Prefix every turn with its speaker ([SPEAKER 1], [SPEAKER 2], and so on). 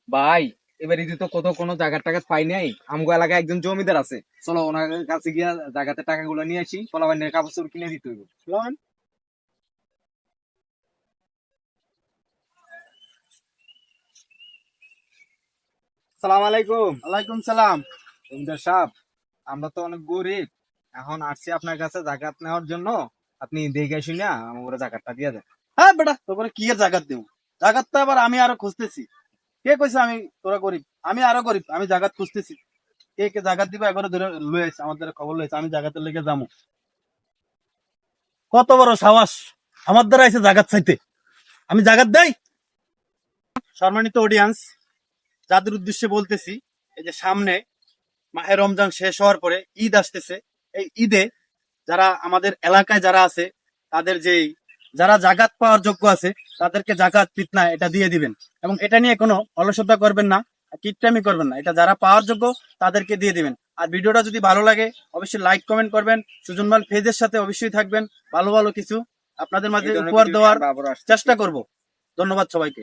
[SPEAKER 1] ভাই এবার ঈদে তো কোনো জায়গা টাকা পাই নাই। আমগো এলাকায় একজন জমিদার আছে, চলো ওনার কাছে গিয়া জায়গাতে টাকাগুলো নিয়ে আসি, পোলাপানের কাপড় চোপড় কিনে দিতে হইব। চলেন। সালাম আলাইকুম।
[SPEAKER 2] ওয়ালাইকুম সালাম।
[SPEAKER 1] জমিদার সাহেব, আমরা তো অনেক গরিব, এখন আসছি আপনার কাছে জাকাত নেওয়ার জন্য। আপনি দেখে শুনে আমার জাকাতটা দিয়ে দেন।
[SPEAKER 2] হ্যাঁ বেটা, তোর কি এর জাগাত দেবো? জাগাত তো আবার আমি আরো খুঁজতেছি। কে কইছে আমি তোরা গরিব? আমি আরো গরিব, আমি জাগাত খুঁজতেছি। কে কে জাগাত দিবা একবার ধরে লয়েছে, আমাদের খবর লয়েছে, আমি জাগাতের লেগে যাবো। কত বড় সাহস আমার দ্বারা এসে জাগাত চাইতে! আমি জাগাত দেই? সম্মানিত অডিয়েন্স, যাদের উদ্দেশ্যে বলতেছি, এই যে সামনে মাহে রমজান শেষ হওয়ার পরে ঈদ আসতেছে। এই ঈদে যারা আমাদের এলাকায় যারা আছে, তাদের যেই যারা জাকাত পাওয়ার যোগ্য আছে, তাদেরকে জাকাত ফিতনা এটা দিয়ে দিবেন। এবং এটা নিয়ে কোনো অলসতা করবেন না, কিপটামি করবেন না। এটা যারা পাওয়ার যোগ্য তাদেরকে দিয়ে দিবেন। আর ভিডিওটা যদি ভালো লাগে অবশ্যই লাইক কমেন্ট করবেন। সুজনমাল পেজের সাথে অবশ্যই থাকবেন। ভালো ভালো কিছু আপনাদের মাঝে
[SPEAKER 1] এই ধরনের
[SPEAKER 2] উপহার
[SPEAKER 1] ভিডিও নিয়ে
[SPEAKER 2] দেওয়ার
[SPEAKER 1] আমরা আবারও আসতেছি।
[SPEAKER 2] চেষ্টা করব। ধন্যবাদ সবাইকে।